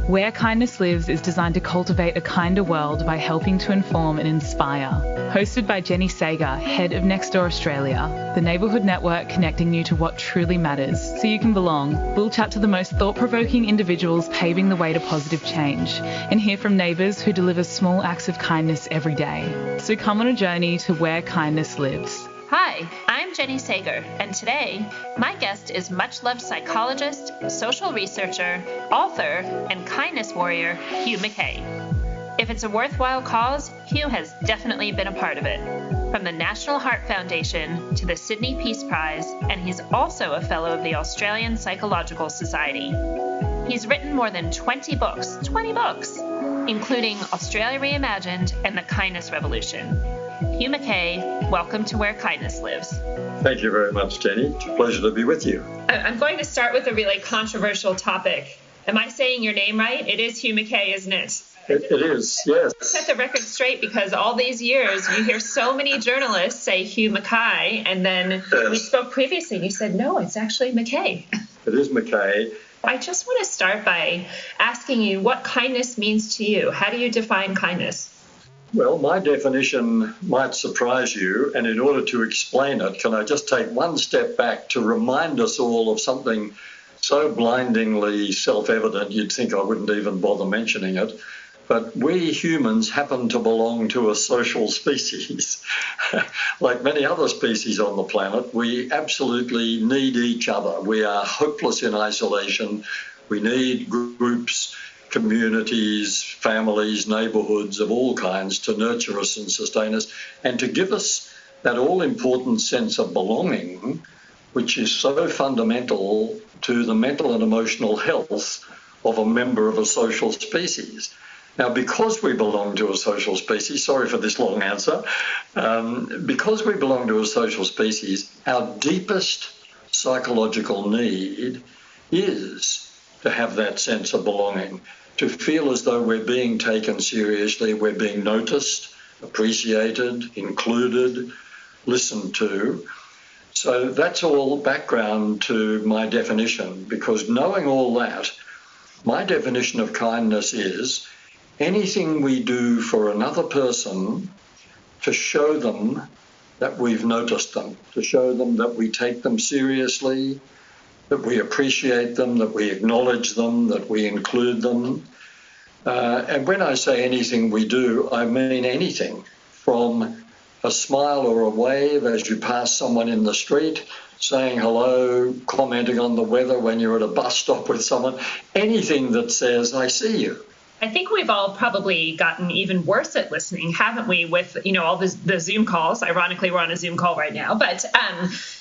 Where Kindness Lives is designed to cultivate a kinder world by helping to inform and inspire. Hosted by Jenny Sager, head of Nextdoor Australia, the neighbourhood network connecting you to what truly matters so you can belong. We'll chat to the most thought-provoking individuals paving the way to positive change and hear from neighbours who deliver small acts of kindness every day. So come on a journey to where kindness lives. Hi, I'm Jenny Sager, and today my guest is much-loved psychologist, social researcher, author, and kindness warrior, Hugh Mackay. If it's a worthwhile cause, Hugh has definitely been a part of it. From the National Heart Foundation to the Sydney Peace Prize, and he's also a fellow of the Australian Psychological Society. He's written more than 20 books, including Australia Reimagined and The Kindness Revolution. Hugh Mackay, welcome to Where Kindness Lives. Thank you very much, Jenny. It's a pleasure to be with you. I'm going to start with a really controversial topic. Am I saying your name right? It is Hugh Mackay, isn't it? It is, yes. Set the record straight, because all these years you hear so many journalists say Hugh Mackay, and then we spoke previously and you said, no, it's actually Mackay. It is Mackay. I just want to start by asking you what kindness means to you. How do you define kindness? Well, my definition might surprise you, and in order to explain it, can I just take one step back to remind us all of something so blindingly self-evident you'd think I wouldn't even bother mentioning it. But we humans happen to belong to a social species. Like many other species on the planet, we absolutely need each other. We are hopeless in isolation. We need groups, communities, families, neighbourhoods of all kinds to nurture us and sustain us, and to give us that all-important sense of belonging, which is so fundamental to the mental and emotional health of a member of a social species. Now, because we belong to a social species, sorry for this long answer, because we belong to a social species, our deepest psychological need is to have that sense of belonging, to feel as though we're being taken seriously, we're being noticed, appreciated, included, listened to. So that's all background to my definition, because knowing all that, my definition of kindness is anything we do for another person to show them that we've noticed them, to show them that we take them seriously, that we appreciate them, that we acknowledge them, that we include them. And when I say anything we do, I mean anything from a smile or a wave as you pass someone in the street, saying hello, commenting on the weather when you're at a bus stop with someone, anything that says, I see you. I think we've all probably gotten even worse at listening, haven't we, with, all the Zoom calls. Ironically, we're on a Zoom call right now, but,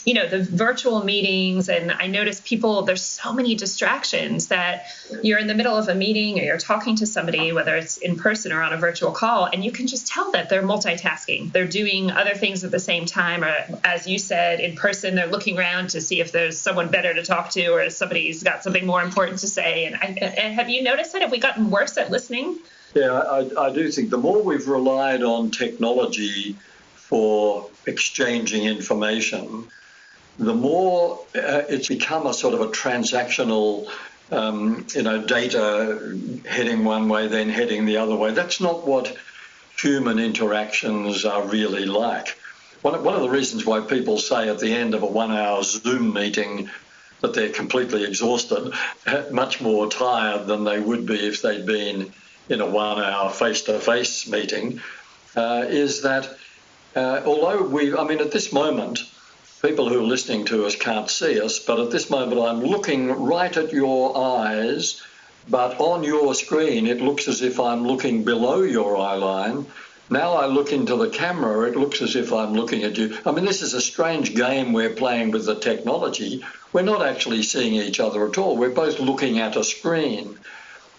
the virtual meetings. And I notice there's so many distractions that you're in the middle of a meeting or you're talking to somebody, whether it's in person or on a virtual call, and you can just tell that they're multitasking. They're doing other things at the same time, or as you said, in person, they're looking around to see if there's someone better to talk to or somebody's got something more important to say. And have you noticed that? Have we gotten worse at listening? Yeah, I do think the more we've relied on technology for exchanging information, the more it's become a sort of a transactional, data heading one way, then heading the other way. That's not what human interactions are really like. One of the reasons why people say at the end of a 1-hour Zoom meeting that they're completely exhausted, much more tired than they would be if they'd been in a 1-hour face-to-face meeting, is that although at this moment, people who are listening to us can't see us, but at this moment I'm looking right at your eyes, but on your screen it looks as if I'm looking below your eye line. Now I look into the camera, it looks as if I'm looking at you. This is a strange game we're playing with the technology. We're not actually seeing each other at all. We're both looking at a screen,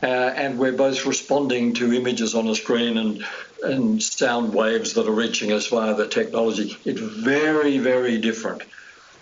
and we're both responding to images on a screen and sound waves that are reaching us via the technology. It's very, very different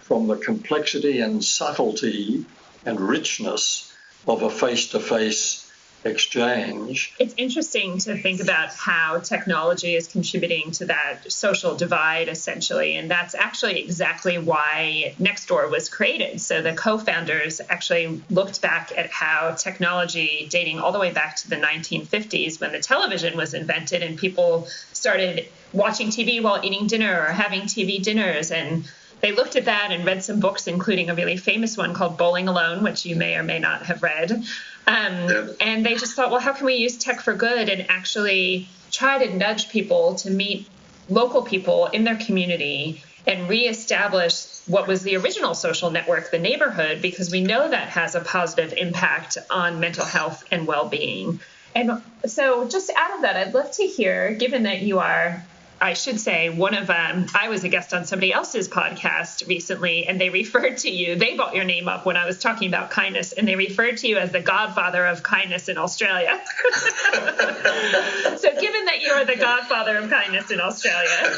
from the complexity and subtlety and richness of a face-to-face exchange. It's interesting to think about how technology is contributing to that social divide, essentially. And that's actually exactly why Nextdoor was created. So the co-founders actually looked back at how technology, dating all the way back to the 1950s when the television was invented and people started watching TV while eating dinner or having TV dinners. And they looked at that and read some books, including a really famous one called Bowling Alone, which you may or may not have read. And they just thought, well, how can we use tech for good and actually try to nudge people to meet local people in their community and reestablish what was the original social network, the neighborhood, because we know that has a positive impact on mental health and well-being. And so just out of that, I'd love to hear, given that you are, I should say, I was a guest on somebody else's podcast recently, and they referred to you. They brought your name up when I was talking about kindness, and they referred to you as the godfather of kindness in Australia. So given that you are the godfather of kindness in Australia,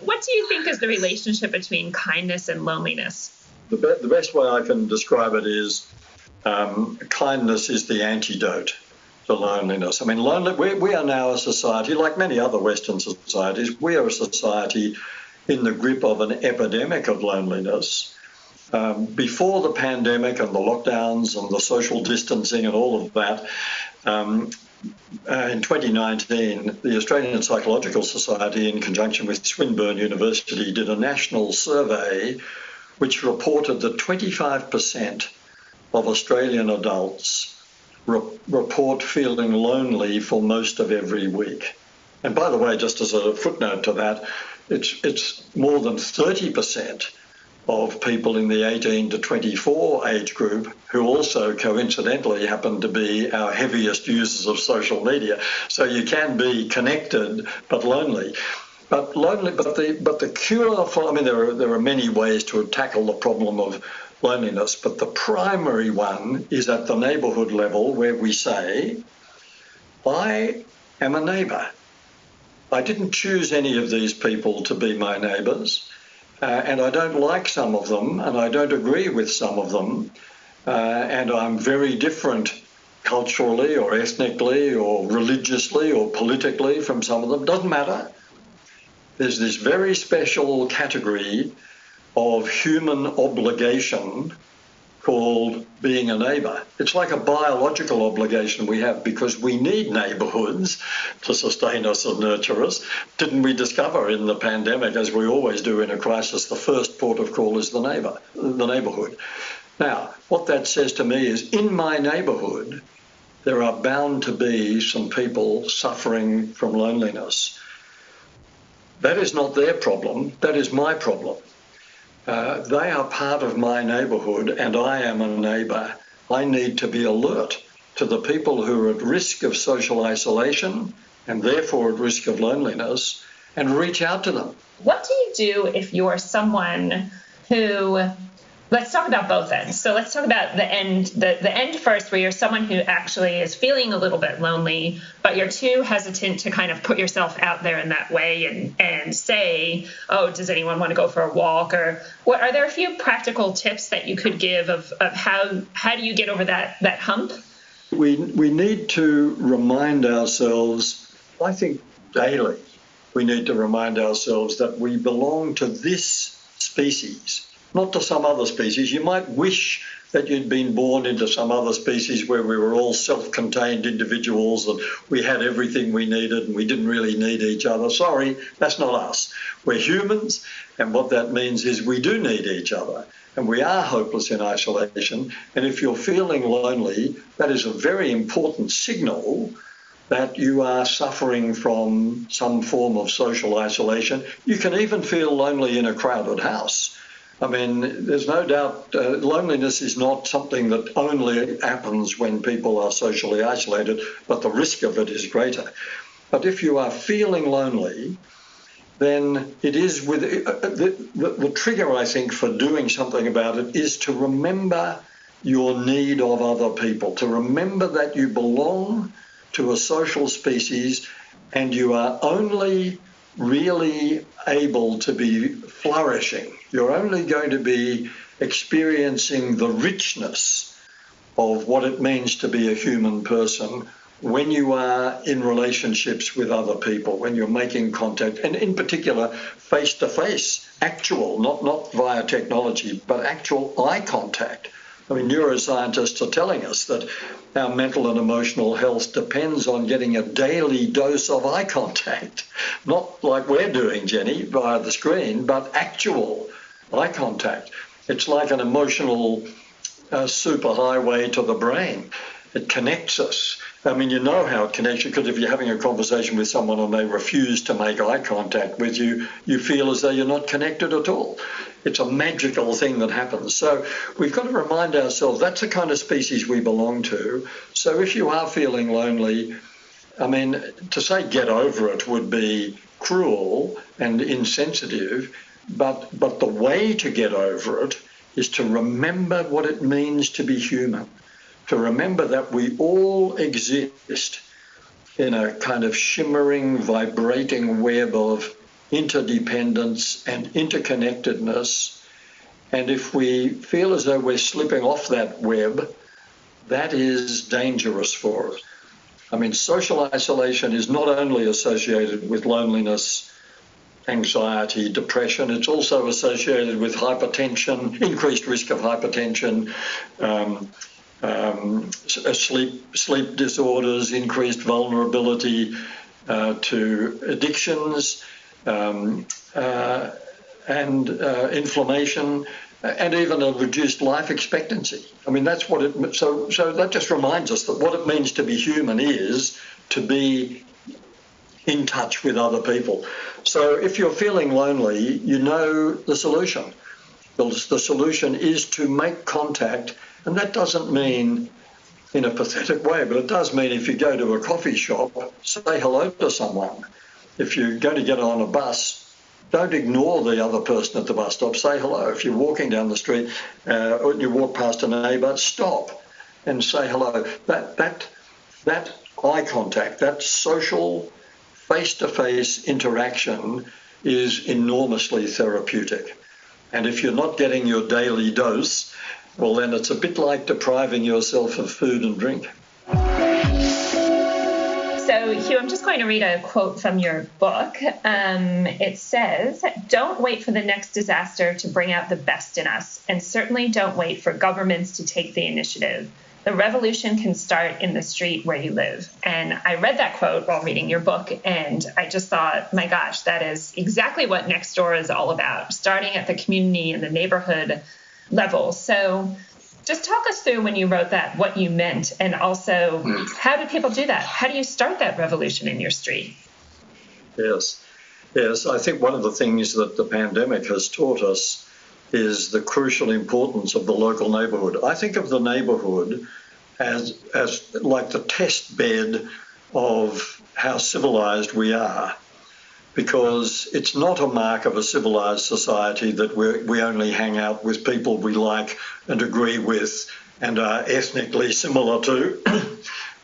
what do you think is the relationship between kindness and loneliness? The best way I can describe it is kindness is the antidote to loneliness. I mean, we are now a society, like many other Western societies, we are a society in the grip of an epidemic of loneliness. Before the pandemic and the lockdowns and the social distancing and all of that, in 2019, the Australian Psychological Society, in conjunction with Swinburne University, did a national survey which reported that 25% of Australian adults report feeling lonely for most of every week. And by the way, just as a footnote to that, it's more than 30% of people in the 18 to 24 age group who also coincidentally happen to be our heaviest users of social media. So you can be connected but lonely. But the cure for, I mean, there are many ways to tackle the problem of loneliness, but the primary one is at the neighbourhood level, where we say, I am a neighbour. I didn't choose any of these people to be my neighbours, and I don't like some of them, and I don't agree with some of them, and I'm very different culturally or ethnically or religiously or politically from some of them. Doesn't matter. There's this very special category of human obligation called being a neighbour. It's like a biological obligation we have because we need neighbourhoods to sustain us and nurture us. Didn't we discover in the pandemic, as we always do in a crisis, the first port of call is the neighbourhood. Now, what that says to me is, in my neighbourhood, there are bound to be some people suffering from loneliness. That is not their problem, that is my problem. They are part of my neighbourhood and I am a neighbour. I need to be alert to the people who are at risk of social isolation and therefore at risk of loneliness and reach out to them. What do you do if you're someone who, let's talk about both ends. So let's talk about the end first, where you're someone who actually is feeling a little bit lonely, but you're too hesitant to kind of put yourself out there in that way and say, oh, does anyone want to go for a walk? Or what are there a few practical tips that you could give of how do you get over that hump? We need to remind ourselves, I think daily, we need to remind ourselves that we belong to this species, not to some other species. You might wish that you'd been born into some other species where we were all self-contained individuals and we had everything we needed and we didn't really need each other. Sorry, that's not us. We're humans, and what that means is we do need each other, and we are hopeless in isolation. And if you're feeling lonely, that is a very important signal that you are suffering from some form of social isolation. You can even feel lonely in a crowded house. I mean, there's no doubt loneliness is not something that only happens when people are socially isolated, but the risk of it is greater. But if you are feeling lonely, then it is with the trigger, I think, for doing something about it is to remember your need of other people, to remember that you belong to a social species and you are only really able to be flourishing. You're only going to be experiencing the richness of what it means to be a human person when you are in relationships with other people, when you're making contact, and in particular, face-to-face, actual, not via technology, but actual eye contact. I mean, neuroscientists are telling us that our mental and emotional health depends on getting a daily dose of eye contact, not like we're doing, Jenny, via the screen, but actual eye contact. It's like an emotional superhighway to the brain. It connects us. I mean, you know how it connects you, because if you're having a conversation with someone and they refuse to make eye contact with you, you feel as though you're not connected at all. It's a magical thing that happens. So we've got to remind ourselves that's the kind of species we belong to. So if you are feeling lonely, I mean, to say get over it would be cruel and insensitive, but the way to get over it is to remember what it means to be human. To remember that we all exist in a kind of shimmering, vibrating web of interdependence and interconnectedness. And if we feel as though we're slipping off that web, that is dangerous for us. I mean, social isolation is not only associated with loneliness, anxiety, depression, it's also associated with hypertension, increased risk of hypertension, sleep disorders, increased vulnerability to addictions, and inflammation, and even a reduced life expectancy. I mean, that's what it. So that just reminds us that what it means to be human is to be in touch with other people. So if you're feeling lonely, you know the solution. The solution is to make contact. And that doesn't mean in a pathetic way, but it does mean if you go to a coffee shop, say hello to someone. If you're going to get on a bus, don't ignore the other person at the bus stop. Say hello. If you're walking down the street or you walk past a neighbour, stop and say hello. That eye contact, that social face-to-face interaction is enormously therapeutic. And if you're not getting your daily dose, well, then it's a bit like depriving yourself of food and drink. So, Hugh, I'm just going to read a quote from your book. It says, "Don't wait for the next disaster to bring out the best in us, and certainly don't wait for governments to take the initiative. The revolution can start in the street where you live." And I read that quote while reading your book, and I just thought, my gosh, that is exactly what Nextdoor is all about, starting at the community and the neighborhood level. So just talk us through when you wrote that, what you meant, and also how do people do that? How do you start that revolution in your street? Yes, I think one of the things that the pandemic has taught us is the crucial importance of the local neighbourhood. I think of the neighbourhood as like the test bed of how civilised we are, because it's not a mark of a civilised society that we only hang out with people we like and agree with and are ethnically similar to.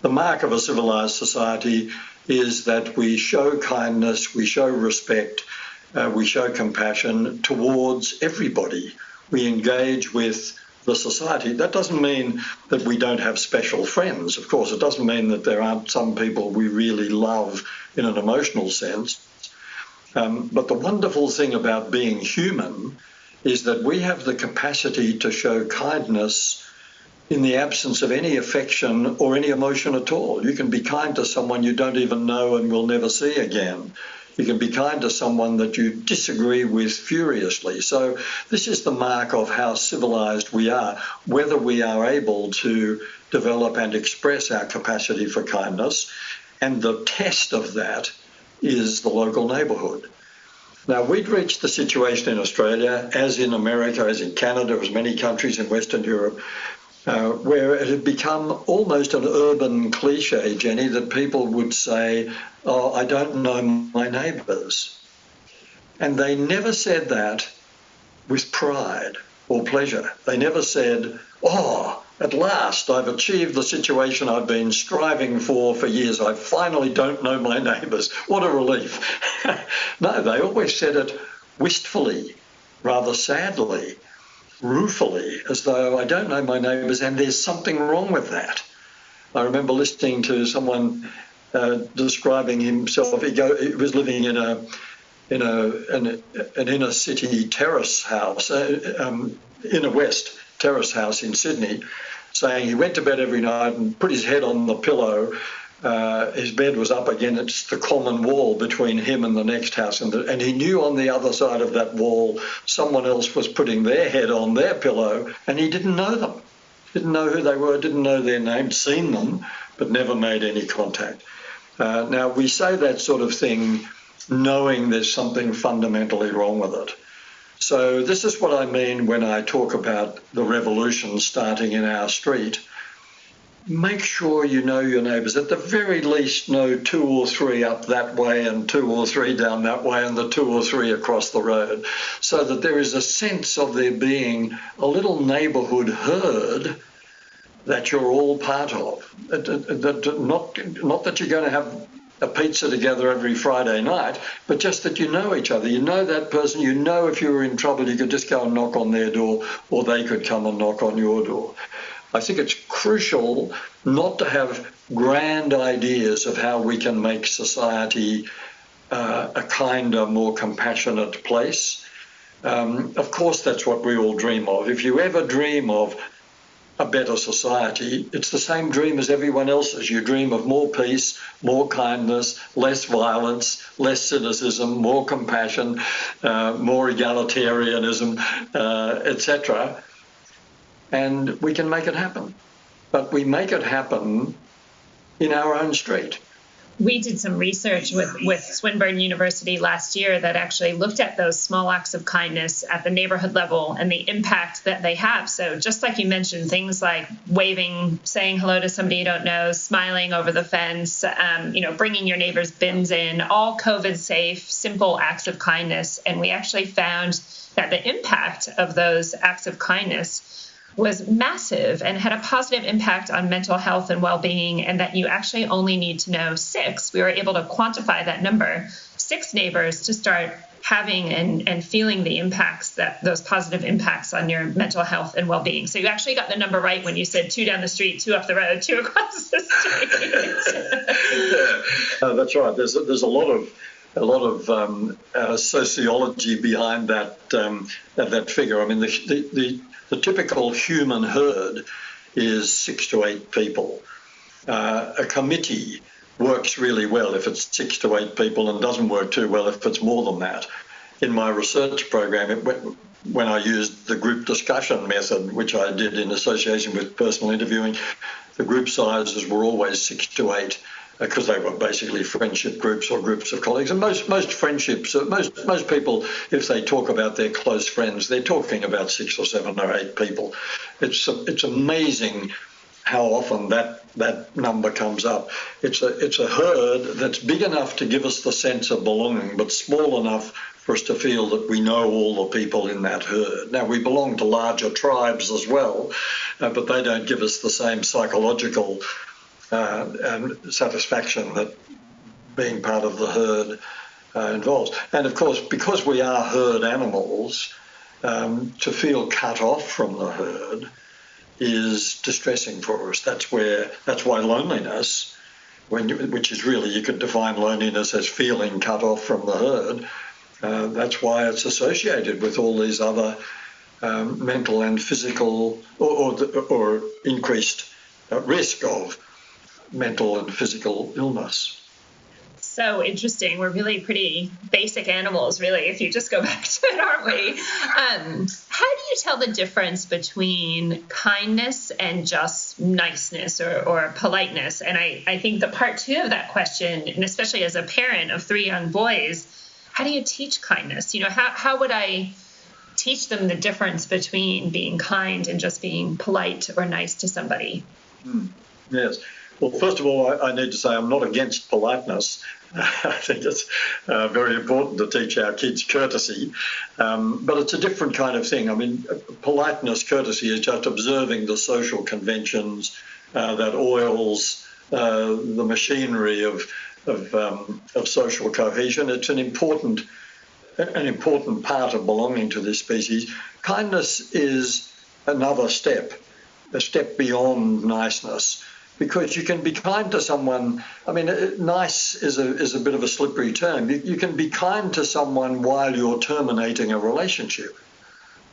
The mark of a civilised society is that we show kindness, we show respect, we show compassion towards everybody. We engage with the society. That doesn't mean that we don't have special friends. Of course, it doesn't mean that there aren't some people we really love in an emotional sense. But the wonderful thing about being human is that we have the capacity to show kindness in the absence of any affection or any emotion at all. You can be kind to someone you don't even know and will never see again. You can be kind to someone that you disagree with furiously. So this is the mark of how civilized we are, whether we are able to develop and express our capacity for kindness. And the test of that is the local neighbourhood. Now, we'd reached the situation in Australia, as in America, as in Canada, as many countries in Western Europe, where it had become almost an urban cliche, Jenny, that people would say, "Oh, I don't know my neighbours." And they never said that with pride or pleasure. They never said, "Oh, at last I've achieved the situation I've been striving for years. I finally don't know my neighbours. What a relief." No, they always said it wistfully, rather sadly. ruefully, as though I don't know my neighbours and there's something wrong with that. I remember listening to someone describing himself. He was living in an inner city terrace house, inner west terrace house in Sydney, saying he went to bed every night and put his head on the pillow. His bed was up against the common wall between him and the next house, and he knew on the other side of that wall someone else was putting their head on their pillow, and he didn't know them, didn't know who they were, didn't know their name, seen them, but never made any contact. Now, we say that sort of thing knowing there's something fundamentally wrong with it. So this is what I mean when I talk about the revolution starting in our street. Make sure you know your neighbours. At the very least, know 2 or 3 up that way and 2 or 3 down that way and the 2 or 3 across the road, so that there is a sense of there being a little neighbourhood herd that you're all part of. Not that you're going to have a pizza together every Friday night, but just that you know each other. You know that person. You know if you were in trouble, you could just go and knock on their door, or they could come and knock on your door. I think it's crucial not to have grand ideas of how we can make society a kinder, more compassionate place. Of course, that's what we all dream of. If you ever dream of a better society, it's the same dream as everyone else's. You dream of more peace, more kindness, less violence, less cynicism, more compassion, more egalitarianism, etc. And we can make it happen. But we make it happen in our own street. We did some research with Swinburne University last year that actually looked at those small acts of kindness at the neighborhood level and the impact that they have. So just like you mentioned, things like waving, saying hello to somebody you don't know, smiling over the fence, bringing your neighbor's bins in, all COVID safe, simple acts of kindness. And we actually found that the impact of those acts of kindness was massive and had a positive impact on mental health and well-being, and that you actually only need to know 6. We were able to quantify that number, 6 neighbors to start having and feeling the impacts, that those positive impacts on your mental health and well-being. So you actually got the number right when you said 2 down the street, 2 up the road, 2 across the street. That's right. There's a lot of sociology behind that figure. I mean, the typical human herd is 6 to 8 people. A committee works really well if it's 6 to 8 people and doesn't work too well if it's more than that. In my research program, when I used the group discussion method, which I did in association with personal interviewing, the group sizes were always 6 to 8. Because they were basically friendship groups or groups of colleagues. And most friendships, most people, if they talk about their close friends, they're talking about 6 or 7 or 8 people. It's amazing how often that number comes up. It's a herd that's big enough to give us the sense of belonging, but small enough for us to feel that we know all the people in that herd. Now, we belong to larger tribes as well, but they don't give us the same psychological satisfaction that being part of the herd involves. And of course, because we are herd animals, to feel cut off from the herd is distressing for us. That's why loneliness, which is really, you could define loneliness as feeling cut off from the herd. That's why it's associated with all these other mental and physical or increased risk of mental and physical illness. So interesting. We're really pretty basic animals, really, if you just go back to it, aren't we? How do you tell the difference between kindness and just niceness or politeness? And I think the part 2 of that question, and especially as a parent of 3 young boys, how do you teach kindness? How would I teach them the difference between being kind and just being polite or nice to somebody? Yes. Well, first of all, I need to say I'm not against politeness. I think it's very important to teach our kids courtesy, but it's a different kind of thing. I mean, politeness, courtesy is just observing the social conventions that oils the machinery of social cohesion. It's an important an important part of belonging to this species. Kindness is another step, a step beyond niceness, because you can be kind to someone. I mean, nice is a bit of a slippery term. You can be kind to someone while you're terminating a relationship.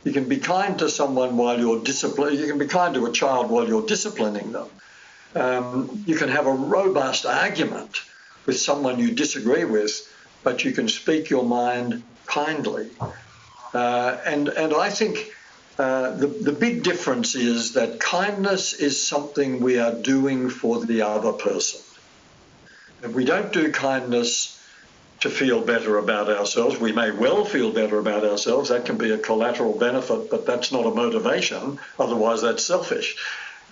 You can be kind to someone while you're disciplining. You can be kind to a child while you're disciplining them. You can have a robust argument with someone you disagree with, but you can speak your mind kindly. And I think the big difference is that kindness is something we are doing for the other person. And we don't do kindness to feel better about ourselves. We may well feel better about ourselves. That can be a collateral benefit, but that's not a motivation. Otherwise, that's selfish.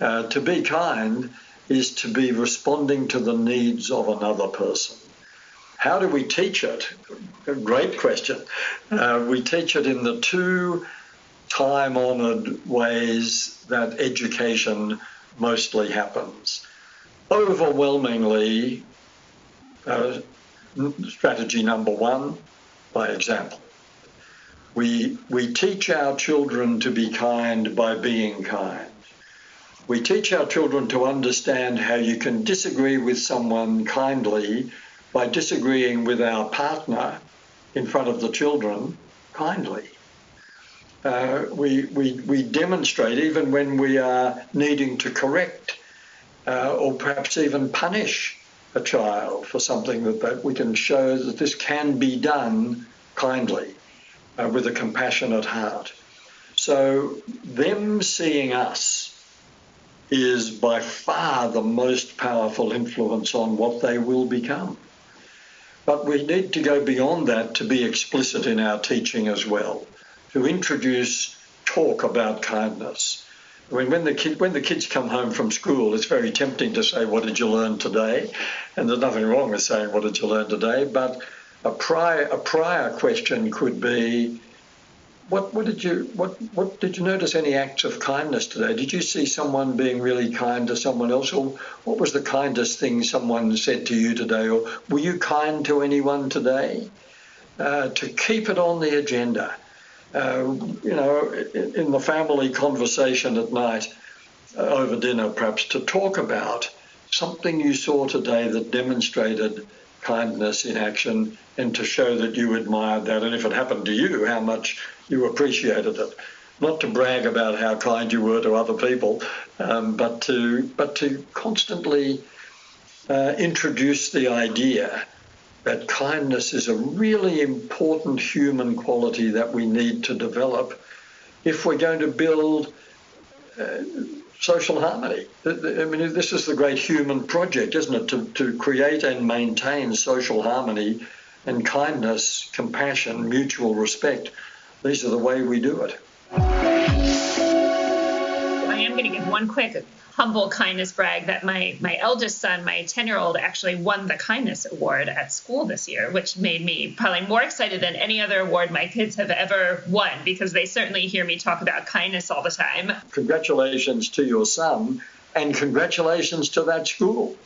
To be kind is to be responding to the needs of another person. How do we teach it? A great question. We teach it in the two time-honoured ways that education mostly happens. Overwhelmingly, strategy number one, by example. We teach our children to be kind by being kind. We teach our children to understand how you can disagree with someone kindly by disagreeing with our partner in front of the children kindly. We demonstrate, even when we are needing to correct or perhaps even punish a child for something, that we can show that this can be done kindly with a compassionate heart. So them seeing us is by far the most powerful influence on what they will become. But we need to go beyond that to be explicit in our teaching as well, to introduce talk about kindness. I mean, when the kids come home from school, it's very tempting to say, "What did you learn today?" And there's nothing wrong with saying, "What did you learn today?" But a prior question could be, What did you notice any acts of kindness today? Did you see someone being really kind to someone else? Or what was the kindest thing someone said to you today? Or were you kind to anyone today? To keep it on the agenda. In the family conversation at night, over dinner perhaps, to talk about something you saw today that demonstrated kindness in action, and to show that you admired that, and if it happened to you, how much you appreciated it. Not to brag about how kind you were to other people, but to constantly introduce the idea that kindness is a really important human quality that we need to develop if we're going to build social harmony. I mean, this is the great human project, isn't it? To create and maintain social harmony and kindness, compassion, mutual respect. These are the way we do it. I am going to give one quick humble kindness brag that my eldest son, my 10-year-old, actually won the kindness award at school this year, which made me probably more excited than any other award my kids have ever won, because they certainly hear me talk about kindness all the time. Congratulations to your son, and congratulations to that school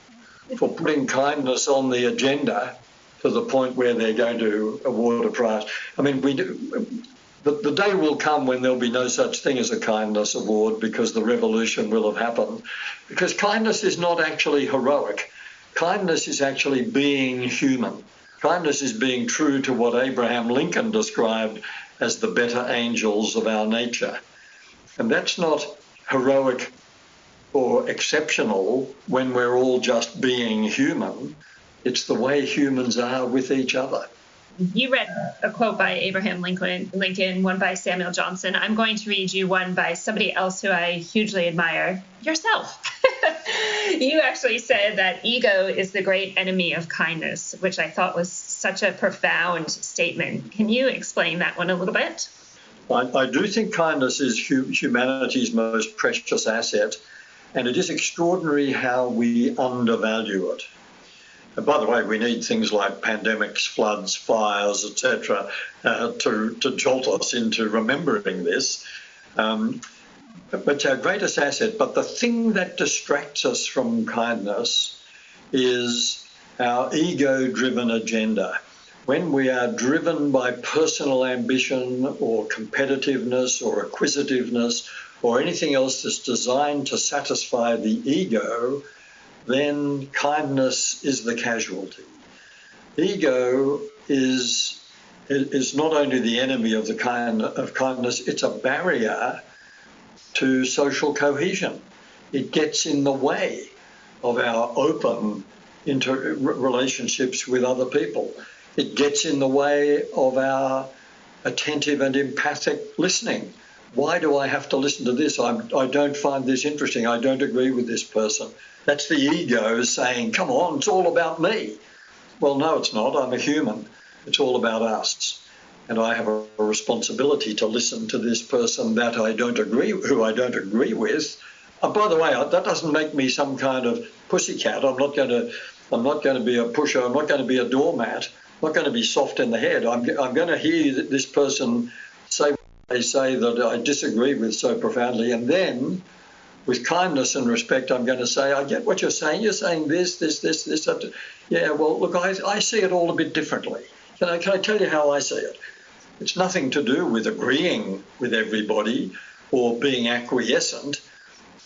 for putting kindness on the agenda to the point where they're going to award a prize. I mean, the day will come when there'll be no such thing as a kindness award, because the revolution will have happened. Because kindness is not actually heroic. Kindness is actually being human. Kindness is being true to what Abraham Lincoln described as the better angels of our nature. And that's not heroic or exceptional when we're all just being human. It's the way humans are with each other. You read a quote by Abraham Lincoln, one by Samuel Johnson. I'm going to read you one by somebody else who I hugely admire, yourself. You actually said that ego is the great enemy of kindness, which I thought was such a profound statement. Can you explain that one a little bit? I do think kindness is humanity's most precious asset, and it is extraordinary how we undervalue it. And by the way, we need things like pandemics, floods, fires, etc., to jolt us into remembering this. But it's our greatest asset. But the thing that distracts us from kindness is our ego-driven agenda. When we are driven by personal ambition or competitiveness or acquisitiveness or anything else that's designed to satisfy the ego, then kindness is the casualty. Ego is not only the enemy of kindness, it's a barrier to social cohesion. It gets in the way of our open relationships with other people. It gets in the way of our attentive and empathic listening. Why do I have to listen to this? I don't find this interesting. I don't agree with this person. That's the ego saying, come on, it's all about me. Well, no, it's not. I'm a human. It's all about us. And I have a responsibility to listen to this person who I don't agree with. And by the way, that doesn't make me some kind of pussycat. I'm not going to be a pusher. I'm not going to be a doormat. I'm not going to be soft in the head. I'm going to hear this person say what they say that I disagree with so profoundly. And then, with kindness and respect, I'm going to say, I get what you're saying. You're saying this. That. Yeah, well, look, I see it all a bit differently. Can I tell you how I see it? It's nothing to do with agreeing with everybody or being acquiescent.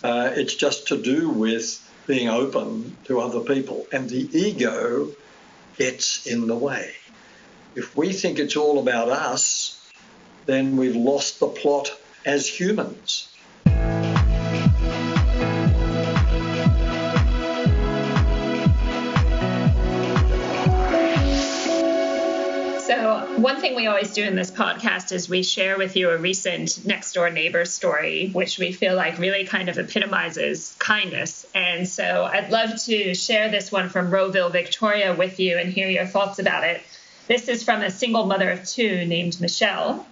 It's just to do with being open to other people. And the ego gets in the way. If we think it's all about us, then we've lost the plot as humans. So one thing we always do in this podcast is we share with you a recent next-door neighbor story, which we feel like really kind of epitomizes kindness. And so I'd love to share this one from Rowville, Victoria with you and hear your thoughts about it. This is from a single mother of two named Michelle.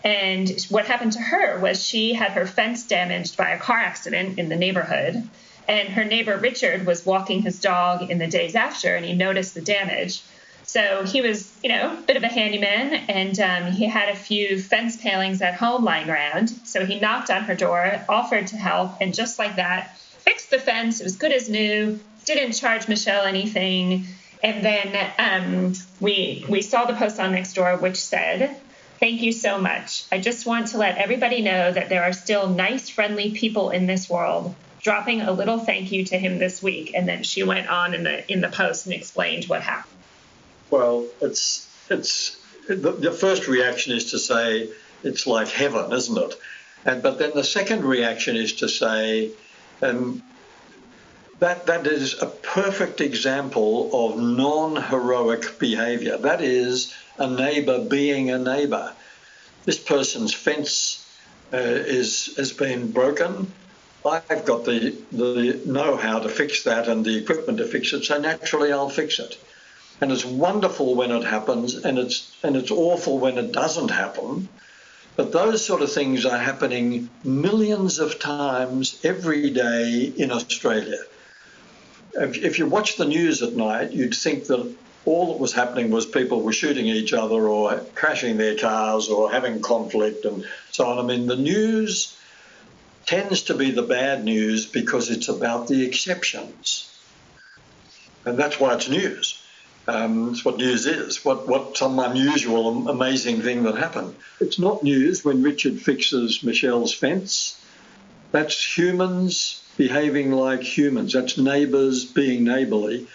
And what happened to her was she had her fence damaged by a car accident in the neighborhood. And her neighbor Richard was walking his dog in the days after, and he noticed the damage. So he was, a bit of a handyman, and he had a few fence palings at home lying around. So he knocked on her door, offered to help, and just like that, fixed the fence. It was good as new, didn't charge Michelle anything. And then we saw the post on Nextdoor, which said, "Thank you so much. I just want to let everybody know that there are still nice, friendly people in this world. Dropping a little thank you to him this week." And then she went on in the post and explained what happened. Well, it's the first reaction is to say it's like heaven, isn't it? But then the second reaction is to say that is a perfect example of non-heroic behaviour. That is a neighbour being a neighbour. This person's fence has been broken. I've got the know-how to fix that and the equipment to fix it, so naturally I'll fix it. And it's wonderful when it happens, and it's awful when it doesn't happen. But those sort of things are happening millions of times every day in Australia. If you watch the news at night, you'd think that all that was happening was people were shooting each other or crashing their cars or having conflict and so on. I mean, the news tends to be the bad news because it's about the exceptions. And that's why it's news. It's what news is, what some unusual, amazing thing that happened. It's not news when Richard fixes Michelle's fence. That's humans behaving like humans. That's neighbours being neighbourly.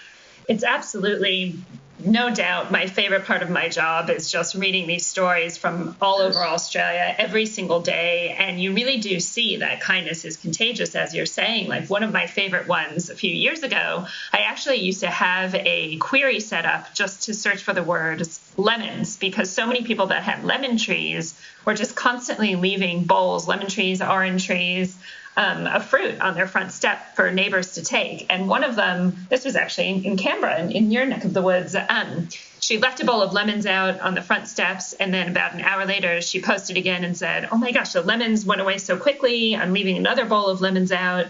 It's absolutely, no doubt, my favorite part of my job is just reading these stories from all over Australia every single day. And you really do see that kindness is contagious, as you're saying. Like one of my favorite ones a few years ago, I actually used to have a query set up just to search for the word lemons, because so many people that had lemon trees were just constantly leaving bowls, lemon trees, orange trees, of fruit on their front step for neighbors to take. And one of them, this was actually in Canberra, in your neck of the woods, she left a bowl of lemons out on the front steps, and then about an hour later, she posted again and said, "Oh my gosh, the lemons went away so quickly. I'm leaving another bowl of lemons out."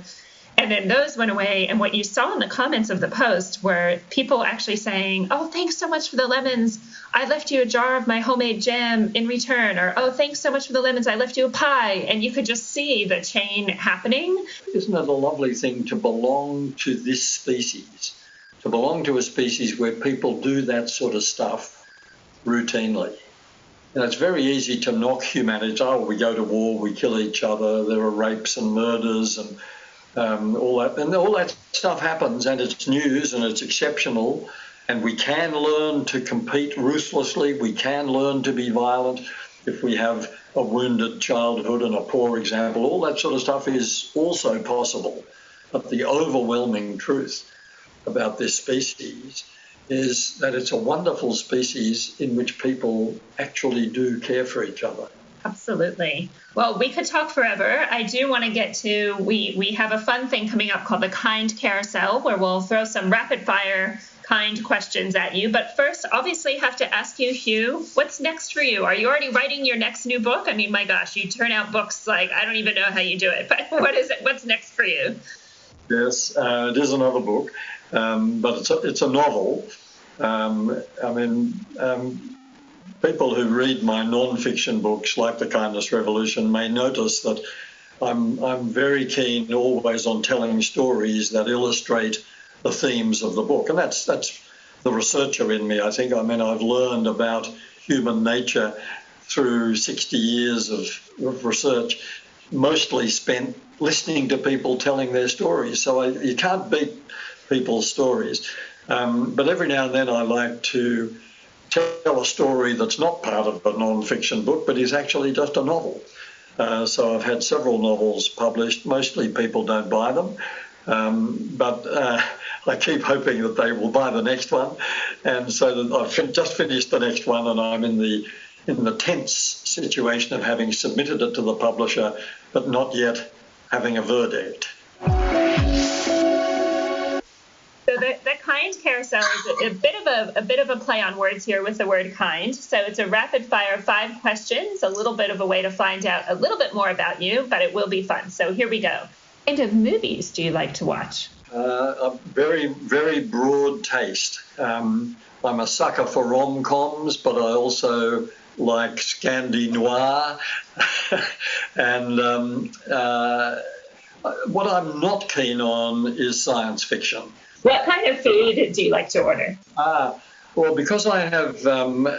And then those went away. And what you saw in the comments of the post were people actually saying, "Oh, thanks so much for the lemons. I left you a jar of my homemade jam in return." Or, "Oh, thanks so much for the lemons. I left you a pie." And you could just see the chain happening. Isn't it a lovely thing to belong to this species? To belong to a species where people do that sort of stuff routinely. And it's very easy to knock humanity. Oh, we go to war, we kill each other, there are rapes and murders and all that. And all that stuff happens, and it's news and it's exceptional. And we can learn to compete ruthlessly. We can learn to be violent if we have a wounded childhood and a poor example. All that sort of stuff is also possible. But the overwhelming truth about this species is that it's a wonderful species in which people actually do care for each other. Absolutely. Well, we could talk forever. I do want to get to, we have a fun thing coming up called the Kind Carousel, where we'll throw some rapid fire kind questions at you. But first, obviously, have to ask you, Hugh, what's next for you? Are you already writing your next new book? I mean, my gosh, you turn out books like, I don't even know how you do it. But what is it? What's next for you? Yes, it is another book, but it's a novel. People who read my non-fiction books, like The Kindness Revolution, may notice that I'm very keen always on telling stories that illustrate the themes of the book. And that's the researcher in me, I think. I've learned about human nature through 60 years of research, mostly spent listening to people telling their stories. So you can't beat people's stories. But every now and then I like to tell a story that's not part of a non-fiction book, but is actually just a novel. So I've had several novels published. Mostly people don't buy them, but I keep hoping that they will buy the next one. And so that I've just finished the next one, and I'm in the tense situation of having submitted it to the publisher, but not yet having a verdict. So the Kind Carousel is a bit of a play on words here with the word kind. So it's a rapid fire 5 questions, a little bit of a way to find out a little bit more about you, but it will be fun. So here we go. What kind of movies do you like to watch? A very, very broad taste. I'm a sucker for rom-coms, but I also like Scandi noir. And what I'm not keen on is science fiction. What kind of food do you like to order? Well, because I have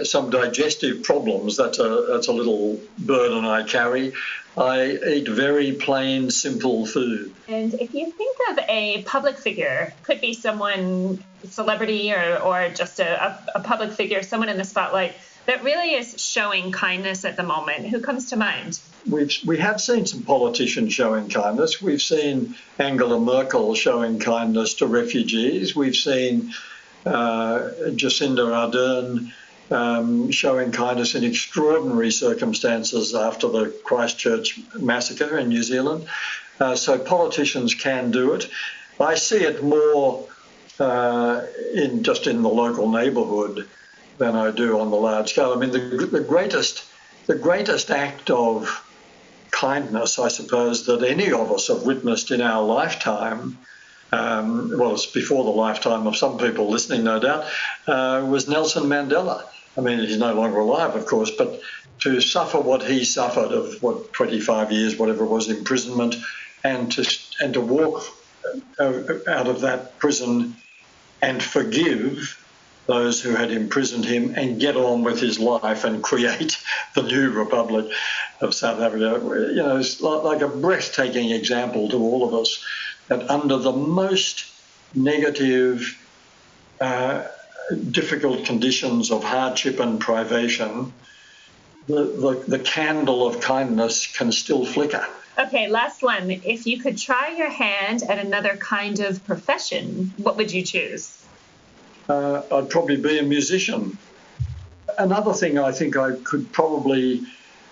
some digestive problems, that's a little burden I carry. I eat very plain, simple food. And if you think of a public figure, could be someone, celebrity or just a public figure, someone in the spotlight that really is showing kindness at the moment, who comes to mind? We have seen some politicians showing kindness. We've seen Angela Merkel showing kindness to refugees. We've seen Jacinda Ardern showing kindness in extraordinary circumstances after the Christchurch massacre in New Zealand. So politicians can do it. I see it more in the local neighbourhood than I do on the large scale. I mean, the greatest act of kindness, I suppose, that any of us have witnessed in our lifetime, it's before the lifetime of some people listening, no doubt, was Nelson Mandela. I mean, he's no longer alive, of course, but to suffer what he suffered of 25 years, whatever it was, imprisonment, and to walk out of that prison and forgive those who had imprisoned him and get on with his life and create the new Republic of South Africa. You know, it's like a breathtaking example to all of us that under the most negative, difficult conditions of hardship and privation, the candle of kindness can still flicker. Okay, last one. If you could try your hand at another kind of profession, what would you choose? I'd probably be a musician. Another thing I think I would probably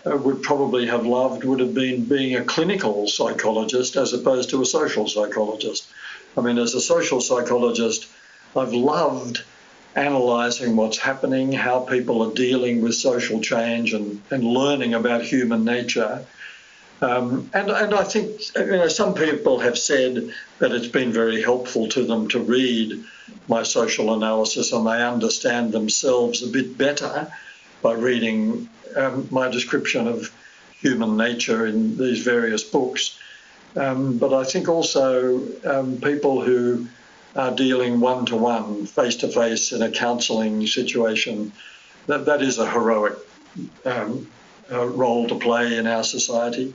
have loved would have been being a clinical psychologist as opposed to a social psychologist. I mean, as a social psychologist, I've loved analysing what's happening, how people are dealing with social change and learning about human nature. And I think some people have said that it's been very helpful to them to read my social analysis, and they understand themselves a bit better by reading my description of human nature in these various books. But I think also people who are dealing one-to-one, face-to-face in a counselling situation that is a heroic role to play in our society.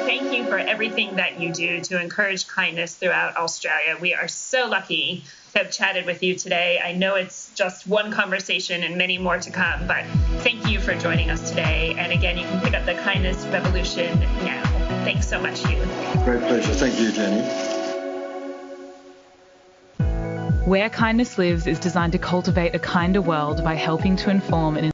Thank you for everything that you do to encourage kindness throughout Australia. We are so lucky to have chatted with you today. I know it's just one conversation and many more to come, but thank you for joining us today. And again, you can pick up the Kindness Revolution now. Thanks so much, Hugh. Great pleasure. Thank you, Jenny. Where Kindness Lives is designed to cultivate a kinder world by helping to inform and